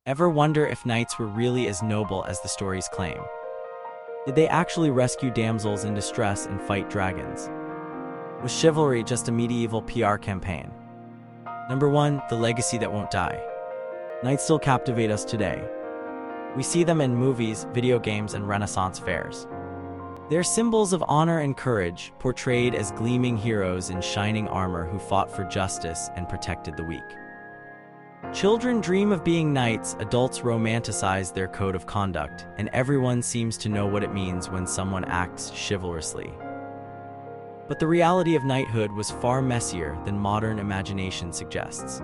Ever wonder if knights were really as noble as the stories claim? Did they actually rescue damsels in distress and fight dragons? Was chivalry just a medieval PR campaign? Number 1, the legacy that won't die. Knights still captivate us today. We see them in movies, video games, and Renaissance fairs. They're symbols of honor and courage, portrayed as gleaming heroes in shining armor who fought for justice and protected the weak. Children dream of being knights, adults romanticize their code of conduct, and everyone seems to know what it means when someone acts chivalrously. But the reality of knighthood was far messier than modern imagination suggests.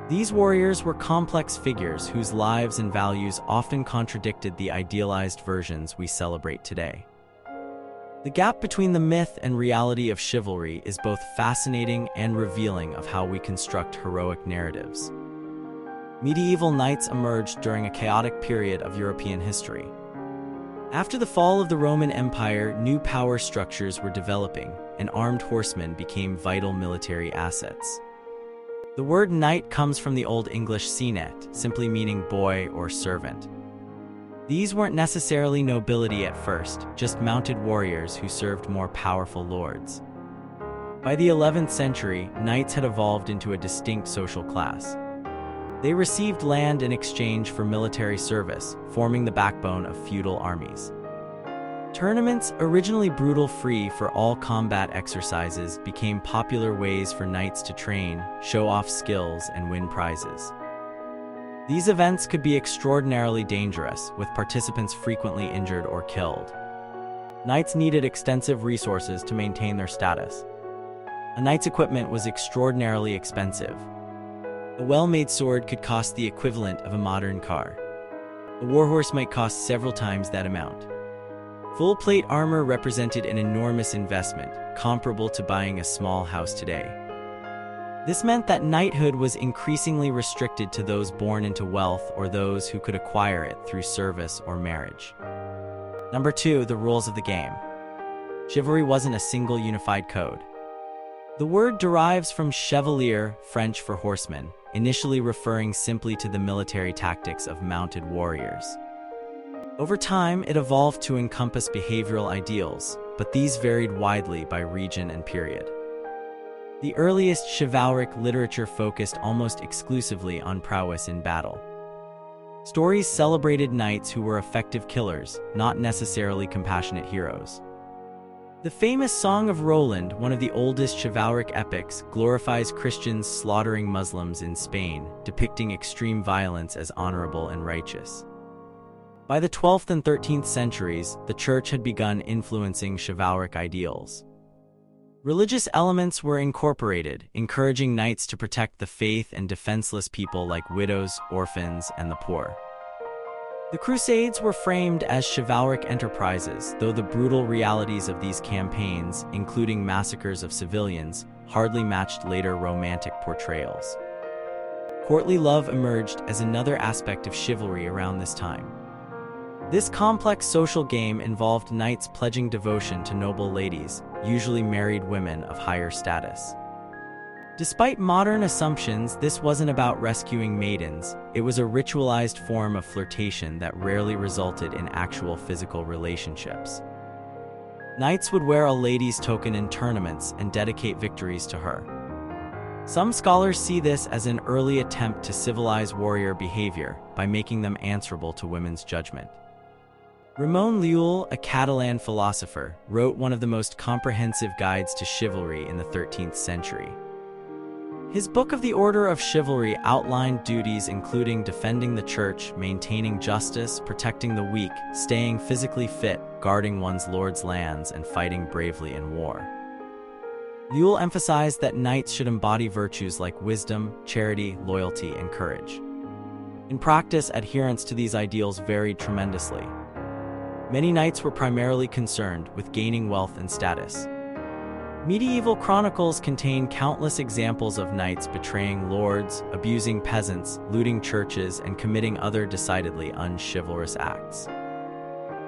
These warriors were complex figures whose lives and values often contradicted the idealized versions we celebrate today. The gap between the myth and reality of chivalry is both fascinating and revealing of how we construct heroic narratives. Medieval knights emerged during a chaotic period of European history. After the fall of the Roman Empire, new power structures were developing, and armed horsemen became vital military assets. The word knight comes from the Old English senet, simply meaning boy or servant. These weren't necessarily nobility at first, just mounted warriors who served more powerful lords. By the 11th century, knights had evolved into a distinct social class. They received land in exchange for military service, forming the backbone of feudal armies. Tournaments, originally brutal free for all combat exercises, became popular ways for knights to train, show off skills, and win prizes. These events could be extraordinarily dangerous, with participants frequently injured or killed. Knights needed extensive resources to maintain their status. A knight's equipment was extraordinarily expensive. A well-made sword could cost the equivalent of a modern car. A warhorse might cost several times that amount. Full-plate armor represented an enormous investment, comparable to buying a small house today. This meant that knighthood was increasingly restricted to those born into wealth or those who could acquire it through service or marriage. Number 2, the rules of the game. Chivalry wasn't a single unified code. The word derives from chevalier, French for horseman, initially referring simply to the military tactics of mounted warriors. Over time, it evolved to encompass behavioral ideals, but these varied widely by region and period. The earliest chivalric literature focused almost exclusively on prowess in battle. Stories celebrated knights who were effective killers, not necessarily compassionate heroes. The famous Song of Roland, one of the oldest chivalric epics, glorifies Christians slaughtering Muslims in Spain, depicting extreme violence as honorable and righteous. By the 12th and 13th centuries, the church had begun influencing chivalric ideals. Religious elements were incorporated, encouraging knights to protect the faith and defenseless people like widows, orphans, and the poor. The Crusades were framed as chivalric enterprises, though the brutal realities of these campaigns, including massacres of civilians, hardly matched later romantic portrayals. Courtly love emerged as another aspect of chivalry around this time. This complex social game involved knights pledging devotion to noble ladies, usually married women of higher status. Despite modern assumptions, this wasn't about rescuing maidens. It was a ritualized form of flirtation that rarely resulted in actual physical relationships. Knights would wear a lady's token in tournaments and dedicate victories to her. Some scholars see this as an early attempt to civilize warrior behavior by making them answerable to women's judgment. Ramon Llull, a Catalan philosopher, wrote one of the most comprehensive guides to chivalry in the 13th century. His book of the Order of Chivalry outlined duties including defending the church, maintaining justice, protecting the weak, staying physically fit, guarding one's lord's lands, and fighting bravely in war. Llull emphasized that knights should embody virtues like wisdom, charity, loyalty, and courage. In practice, adherence to these ideals varied tremendously. Many knights were primarily concerned with gaining wealth and status. Medieval chronicles contain countless examples of knights betraying lords, abusing peasants, looting churches, and committing other decidedly unchivalrous acts.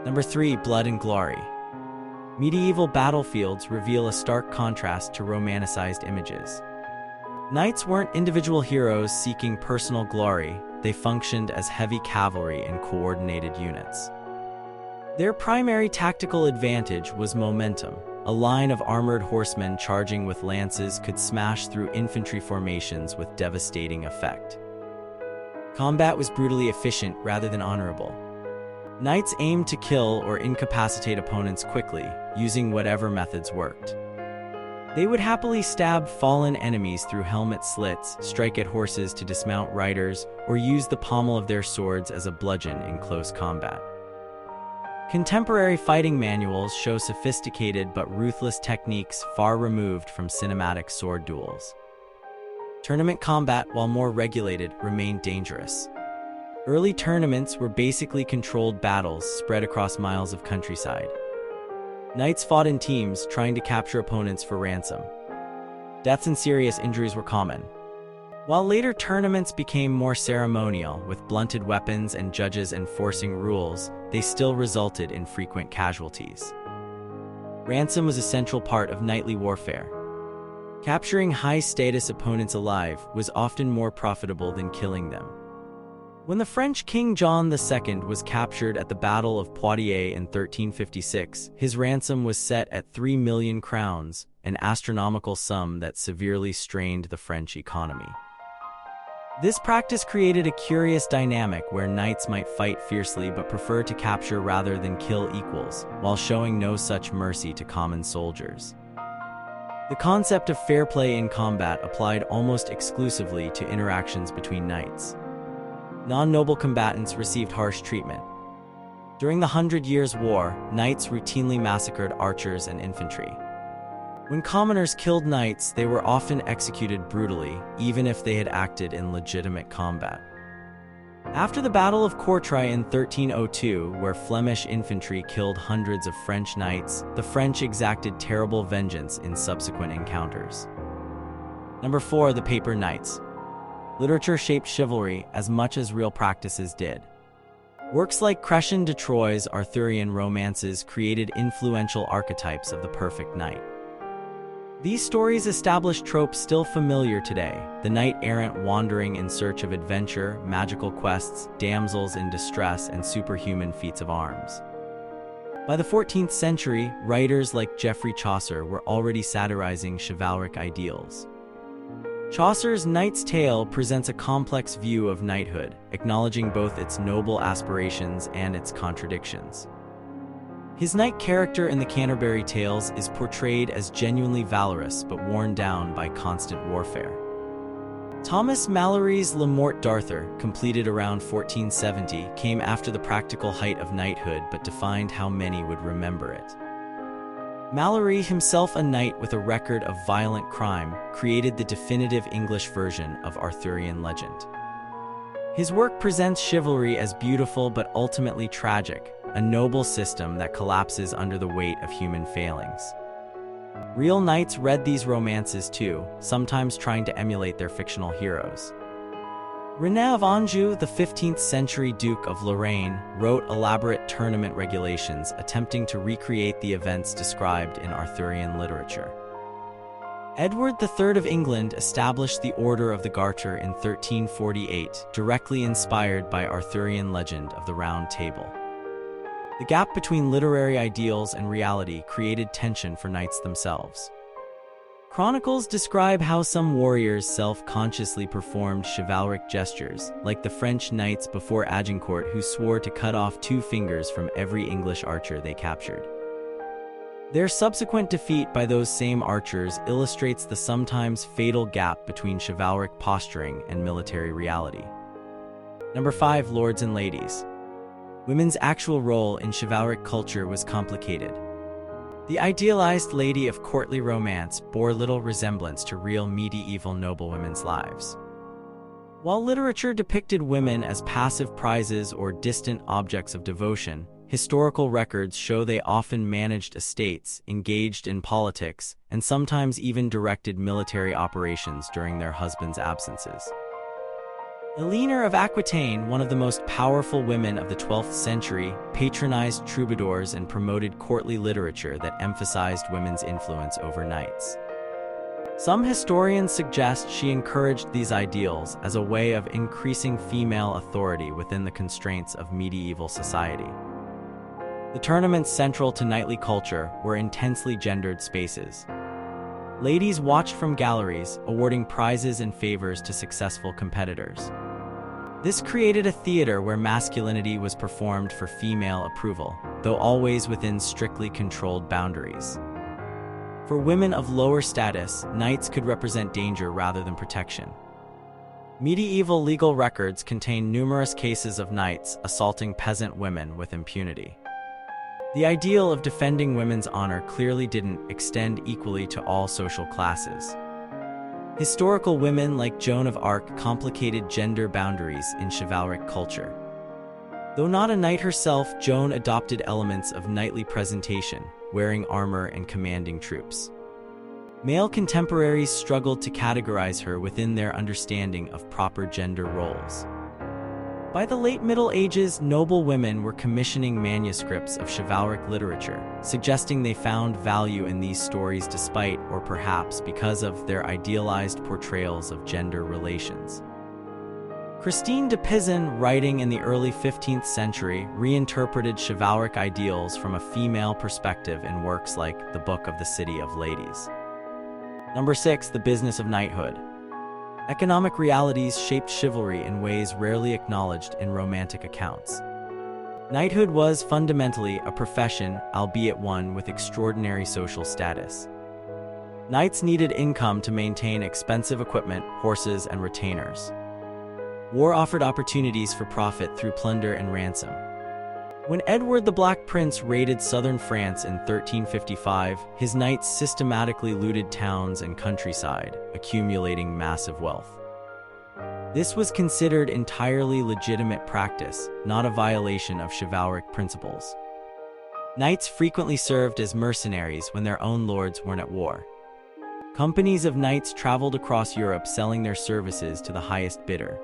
Number 3, blood and glory. Medieval battlefields reveal a stark contrast to romanticized images. Knights weren't individual heroes seeking personal glory, they functioned as heavy cavalry and coordinated units. Their primary tactical advantage was momentum. A line of armored horsemen charging with lances could smash through infantry formations with devastating effect. Combat was brutally efficient rather than honorable. Knights aimed to kill or incapacitate opponents quickly, using whatever methods worked. They would happily stab fallen enemies through helmet slits, strike at horses to dismount riders, or use the pommel of their swords as a bludgeon in close combat. Contemporary fighting manuals show sophisticated but ruthless techniques far removed from cinematic sword duels. Tournament combat, while more regulated, remained dangerous. Early tournaments were basically controlled battles spread across miles of countryside. Knights fought in teams, trying to capture opponents for ransom. Deaths and serious injuries were common. While later tournaments became more ceremonial, with blunted weapons and judges enforcing rules, they still resulted in frequent casualties. Ransom was a central part of knightly warfare. Capturing high-status opponents alive was often more profitable than killing them. When the French King John II was captured at the Battle of Poitiers in 1356, his ransom was set at 3 million crowns, an astronomical sum that severely strained the French economy. This practice created a curious dynamic where knights might fight fiercely but prefer to capture rather than kill equals, while showing no such mercy to common soldiers. The concept of fair play in combat applied almost exclusively to interactions between knights. Non-noble combatants received harsh treatment. During the 100 Years' War, knights routinely massacred archers and infantry. When commoners killed knights, they were often executed brutally, even if they had acted in legitimate combat. After the Battle of Courtrai in 1302, where Flemish infantry killed hundreds of French knights, the French exacted terrible vengeance in subsequent encounters. Number 4. The Paper Knights. Literature shaped chivalry as much as real practices did. Works like Crescent de Troyes' Arthurian romances created influential archetypes of the perfect knight. These stories established tropes still familiar today: the knight-errant wandering in search of adventure, magical quests, damsels in distress, and superhuman feats of arms. By the 14th century, writers like Geoffrey Chaucer were already satirizing chivalric ideals. Chaucer's Knight's Tale presents a complex view of knighthood, acknowledging both its noble aspirations and its contradictions. His knight character in the Canterbury Tales is portrayed as genuinely valorous but worn down by constant warfare. Thomas Malory's Le Morte d'Arthur, completed around 1470, came after the practical height of knighthood but defined how many would remember it. Malory, himself a knight with a record of violent crime, created the definitive English version of Arthurian legend. His work presents chivalry as beautiful but ultimately tragic, a noble system that collapses under the weight of human failings. Real knights read these romances too, sometimes trying to emulate their fictional heroes. René of Anjou, the 15th-century Duke of Lorraine, wrote elaborate tournament regulations attempting to recreate the events described in Arthurian literature. Edward III of England established the Order of the Garter in 1348, directly inspired by Arthurian legend of the Round Table. The gap between literary ideals and reality created tension for knights themselves. Chronicles describe how some warriors self-consciously performed chivalric gestures, like the French knights before Agincourt who swore to cut off 2 fingers from every English archer they captured. Their subsequent defeat by those same archers illustrates the sometimes fatal gap between chivalric posturing and military reality. Number 5. Lords and Ladies. Women's actual role in chivalric culture was complicated. The idealized lady of courtly romance bore little resemblance to real medieval noblewomen's lives. While literature depicted women as passive prizes or distant objects of devotion, historical records show they often managed estates, engaged in politics, and sometimes even directed military operations during their husbands' absences. Eleanor of Aquitaine, one of the most powerful women of the 12th century, patronized troubadours and promoted courtly literature that emphasized women's influence over knights. Some historians suggest she encouraged these ideals as a way of increasing female authority within the constraints of medieval society. The tournaments central to knightly culture were intensely gendered spaces. Ladies watched from galleries, awarding prizes and favors to successful competitors. This created a theater where masculinity was performed for female approval, though always within strictly controlled boundaries. For women of lower status, knights could represent danger rather than protection. Medieval legal records contain numerous cases of knights assaulting peasant women with impunity. The ideal of defending women's honor clearly didn't extend equally to all social classes. Historical women like Joan of Arc complicated gender boundaries in chivalric culture. Though not a knight herself, Joan adopted elements of knightly presentation, wearing armor and commanding troops. Male contemporaries struggled to categorize her within their understanding of proper gender roles. By the late Middle Ages, noble women were commissioning manuscripts of chivalric literature, suggesting they found value in these stories despite, or perhaps because of, their idealized portrayals of gender relations. Christine de Pizan, writing in the early 15th century, reinterpreted chivalric ideals from a female perspective in works like The Book of the City of Ladies. Number 6. The business of knighthood. Economic realities shaped chivalry in ways rarely acknowledged in romantic accounts. Knighthood was fundamentally a profession, albeit one with extraordinary social status. Knights needed income to maintain expensive equipment, horses, and retainers. War offered opportunities for profit through plunder and ransom. When Edward the Black Prince raided southern France in 1355, his knights systematically looted towns and countryside, accumulating massive wealth. This was considered entirely legitimate practice, not a violation of chivalric principles. Knights frequently served as mercenaries when their own lords weren't at war. Companies of knights traveled across Europe selling their services to the highest bidder.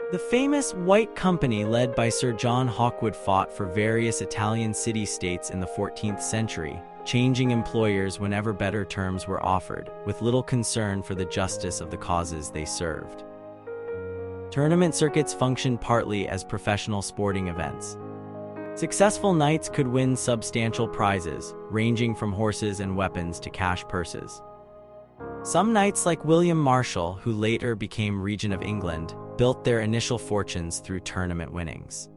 The famous White Company led by Sir John Hawkwood fought for various Italian city-states in the 14th century, changing employers whenever better terms were offered, with little concern for the justice of the causes they served. Tournament circuits functioned partly as professional sporting events. Successful knights could win substantial prizes, ranging from horses and weapons to cash purses. Some knights like William Marshall, who later became Regent of England, built their initial fortunes through tournament winnings.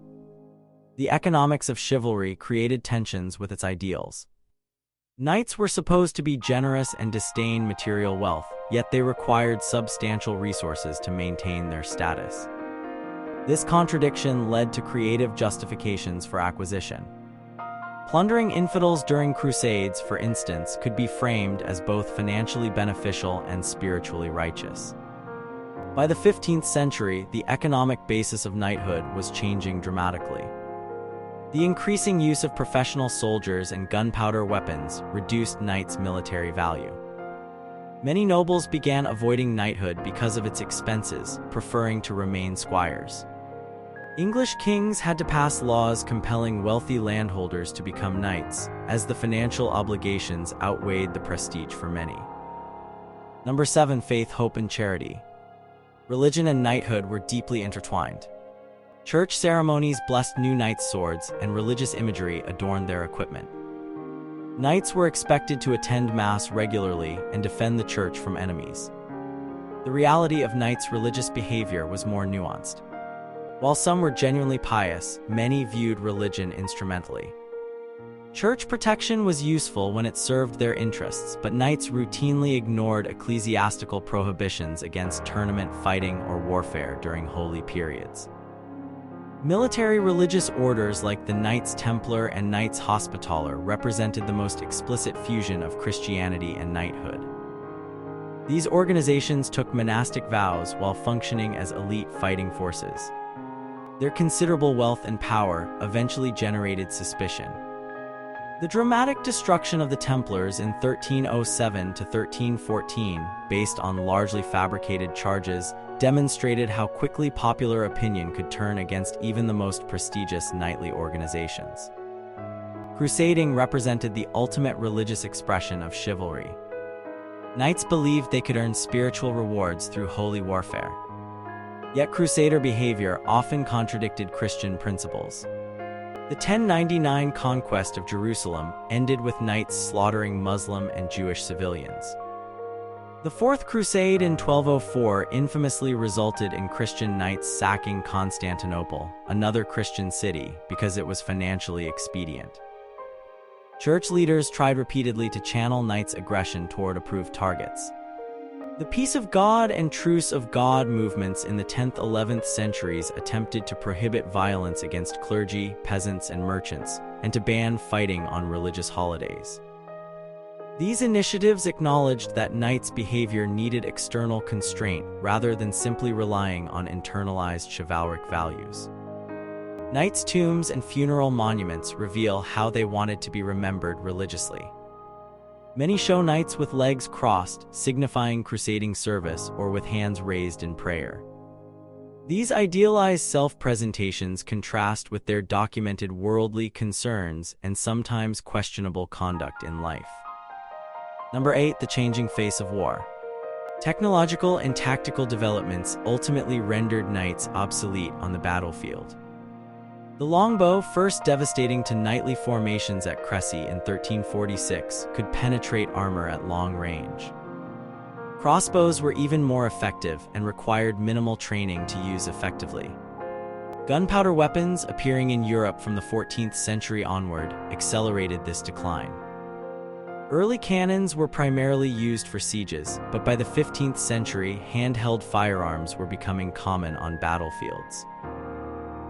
The economics of chivalry created tensions with its ideals. Knights were supposed to be generous and disdain material wealth, yet they required substantial resources to maintain their status. This contradiction led to creative justifications for acquisition. Plundering infidels during crusades, for instance, could be framed as both financially beneficial and spiritually righteous. By the 15th century, the economic basis of knighthood was changing dramatically. The increasing use of professional soldiers and gunpowder weapons reduced knights' military value. Many nobles began avoiding knighthood because of its expenses, preferring to remain squires. English kings had to pass laws compelling wealthy landholders to become knights, as the financial obligations outweighed the prestige for many. Number 7. Faith, hope, and charity. Religion and knighthood were deeply intertwined. Church ceremonies blessed new knights' swords, and religious imagery adorned their equipment. Knights were expected to attend Mass regularly and defend the church from enemies. The reality of knights' religious behavior was more nuanced. While some were genuinely pious, many viewed religion instrumentally. Church protection was useful when it served their interests, but knights routinely ignored ecclesiastical prohibitions against tournament fighting or warfare during holy periods. Military religious orders like the Knights Templar and Knights Hospitaller represented the most explicit fusion of Christianity and knighthood. These organizations took monastic vows while functioning as elite fighting forces. Their considerable wealth and power eventually generated suspicion. The dramatic destruction of the Templars in 1307 to 1314, based on largely fabricated charges, demonstrated how quickly popular opinion could turn against even the most prestigious knightly organizations. Crusading represented the ultimate religious expression of chivalry. Knights believed they could earn spiritual rewards through holy warfare. Yet crusader behavior often contradicted Christian principles. The 1099 conquest of Jerusalem ended with knights slaughtering Muslim and Jewish civilians. The Fourth Crusade in 1204 infamously resulted in Christian knights sacking Constantinople, another Christian city, because it was financially expedient. Church leaders tried repeatedly to channel knights' aggression toward approved targets. The Peace of God and Truce of God movements in the 10th–11th centuries attempted to prohibit violence against clergy, peasants, and merchants, and to ban fighting on religious holidays. These initiatives acknowledged that knights' behavior needed external constraint rather than simply relying on internalized chivalric values. Knights' tombs and funeral monuments reveal how they wanted to be remembered religiously. Many show knights with legs crossed, signifying crusading service, or with hands raised in prayer. These idealized self-presentations contrast with their documented worldly concerns and sometimes questionable conduct in life. Number 8. The changing face of war. Technological and tactical developments ultimately rendered knights obsolete on the battlefield. The longbow, first devastating to knightly formations at Crécy in 1346, could penetrate armor at long range. Crossbows were even more effective and required minimal training to use effectively. Gunpowder weapons, appearing in Europe from the 14th century onward, accelerated this decline. Early cannons were primarily used for sieges, but by the 15th century, handheld firearms were becoming common on battlefields.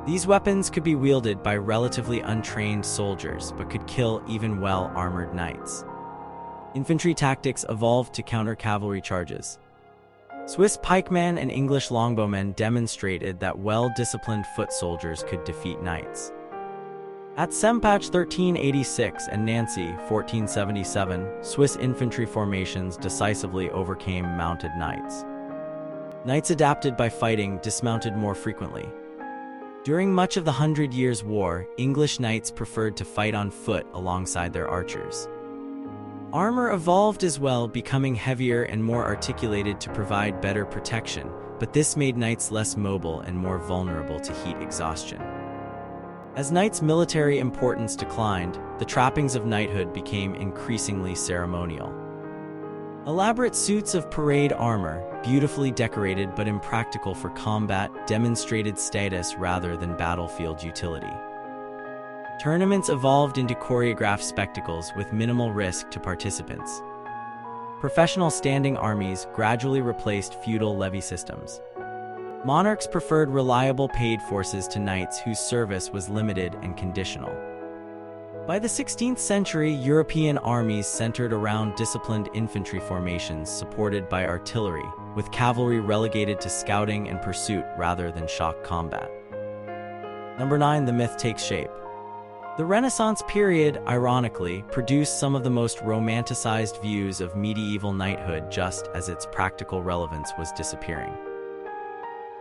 These weapons could be wielded by relatively untrained soldiers, but could kill even well-armored knights. Infantry tactics evolved to counter cavalry charges. Swiss pikemen and English longbowmen demonstrated that well-disciplined foot soldiers could defeat knights. At Sempach 1386 and Nancy 1477, Swiss infantry formations decisively overcame mounted knights. Knights adapted by fighting dismounted more frequently. During much of the Hundred Years' War, English knights preferred to fight on foot alongside their archers. Armor evolved as well, becoming heavier and more articulated to provide better protection, but this made knights less mobile and more vulnerable to heat exhaustion. As knights' military importance declined, the trappings of knighthood became increasingly ceremonial. Elaborate suits of parade armor, beautifully decorated but impractical for combat, demonstrated status rather than battlefield utility. Tournaments evolved into choreographed spectacles with minimal risk to participants. Professional standing armies gradually replaced feudal levy systems. Monarchs preferred reliable paid forces to knights whose service was limited and conditional. By the 16th century, European armies centered around disciplined infantry formations supported by artillery, with cavalry relegated to scouting and pursuit rather than shock combat. Number 9. The myth takes shape. The Renaissance period, ironically, produced some of the most romanticized views of medieval knighthood just as its practical relevance was disappearing.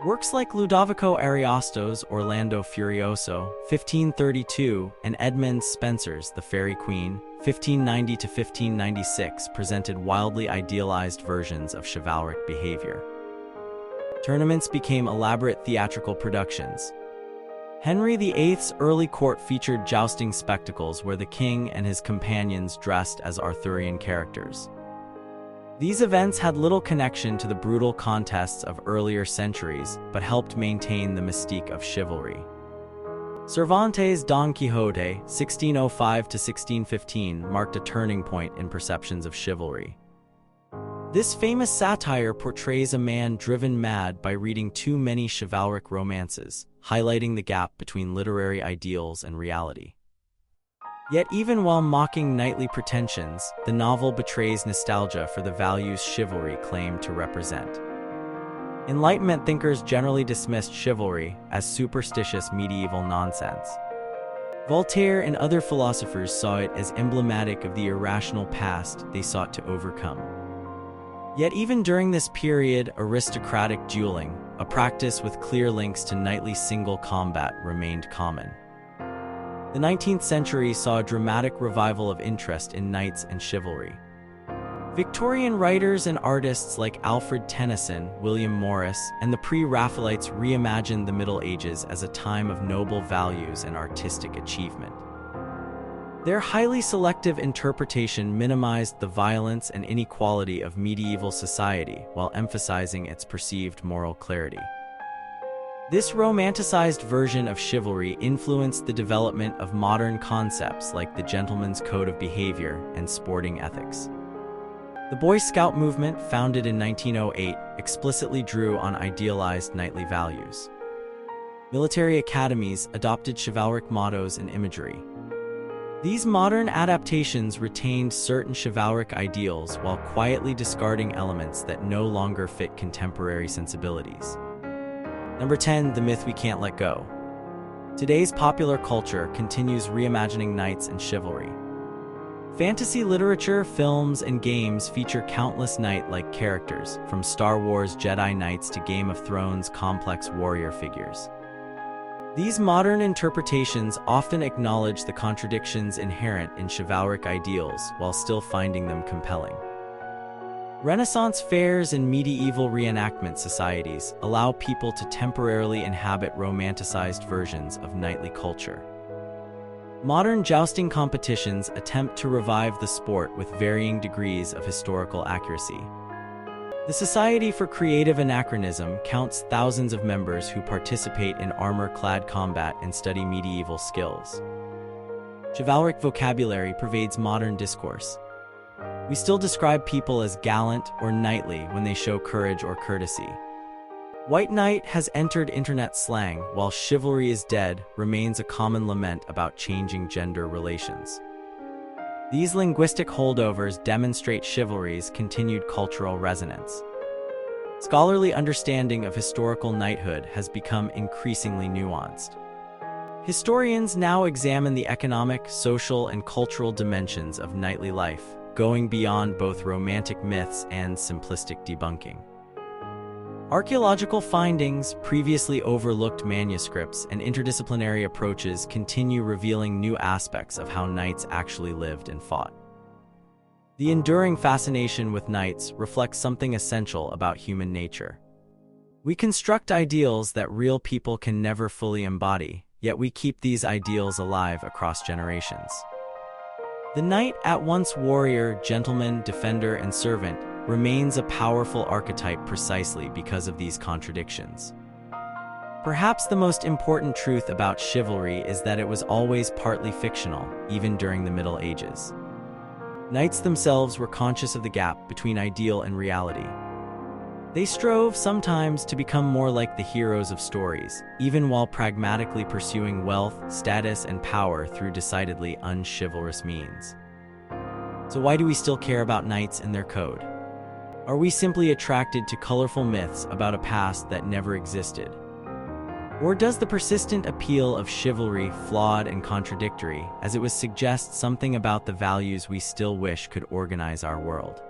Works like Ludovico Ariosto's Orlando Furioso, 1532, and Edmund Spenser's The Faerie Queene, 1590–1596, presented wildly idealized versions of chivalric behavior. Tournaments became elaborate theatrical productions. Henry VIII's early court featured jousting spectacles where the king and his companions dressed as Arthurian characters. These events had little connection to the brutal contests of earlier centuries, but helped maintain the mystique of chivalry. Cervantes' Don Quixote, 1605–1615, marked a turning point in perceptions of chivalry. This famous satire portrays a man driven mad by reading too many chivalric romances, highlighting the gap between literary ideals and reality. Yet even while mocking knightly pretensions, the novel betrays nostalgia for the values chivalry claimed to represent. Enlightenment thinkers generally dismissed chivalry as superstitious medieval nonsense. Voltaire and other philosophers saw it as emblematic of the irrational past they sought to overcome. Yet even during this period, aristocratic dueling, a practice with clear links to knightly single combat, remained common. The 19th century saw a dramatic revival of interest in knights and chivalry. Victorian writers and artists like Alfred Tennyson, William Morris, and the Pre-Raphaelites reimagined the Middle Ages as a time of noble values and artistic achievement. Their highly selective interpretation minimized the violence and inequality of medieval society while emphasizing its perceived moral clarity. This romanticized version of chivalry influenced the development of modern concepts like the gentleman's code of behavior and sporting ethics. The Boy Scout movement, founded in 1908, explicitly drew on idealized knightly values. Military academies adopted chivalric mottos and imagery. These modern adaptations retained certain chivalric ideals while quietly discarding elements that no longer fit contemporary sensibilities. Number 10, the myth we can't let go. Today's popular culture continues reimagining knights and chivalry. Fantasy literature, films, and games feature countless knight-like characters, from Star Wars Jedi Knights to Game of Thrones complex warrior figures. These modern interpretations often acknowledge the contradictions inherent in chivalric ideals while still finding them compelling. Renaissance fairs and medieval reenactment societies allow people to temporarily inhabit romanticized versions of knightly culture. Modern jousting competitions attempt to revive the sport with varying degrees of historical accuracy. The Society for Creative Anachronism counts thousands of members who participate in armor-clad combat and study medieval skills. Chivalric vocabulary pervades modern discourse. We still describe people as gallant or knightly when they show courage or courtesy. White knight has entered internet slang, while chivalry is dead remains a common lament about changing gender relations. These linguistic holdovers demonstrate chivalry's continued cultural resonance. Scholarly understanding of historical knighthood has become increasingly nuanced. Historians now examine the economic, social, and cultural dimensions of knightly life, going beyond both romantic myths and simplistic debunking. Archaeological findings, previously overlooked manuscripts, and interdisciplinary approaches continue revealing new aspects of how knights actually lived and fought. The enduring fascination with knights reflects something essential about human nature. We construct ideals that real people can never fully embody, yet we keep these ideals alive across generations. The knight, at once warrior, gentleman, defender, and servant, remains a powerful archetype precisely because of these contradictions. Perhaps the most important truth about chivalry is that it was always partly fictional, even during the Middle Ages. Knights themselves were conscious of the gap between ideal and reality. They strove sometimes to become more like the heroes of stories, even while pragmatically pursuing wealth, status, and power through decidedly unchivalrous means. So why do we still care about knights and their code? Are we simply attracted to colorful myths about a past that never existed? Or does the persistent appeal of chivalry, flawed and contradictory, as it would suggest something about the values we still wish could organize our world?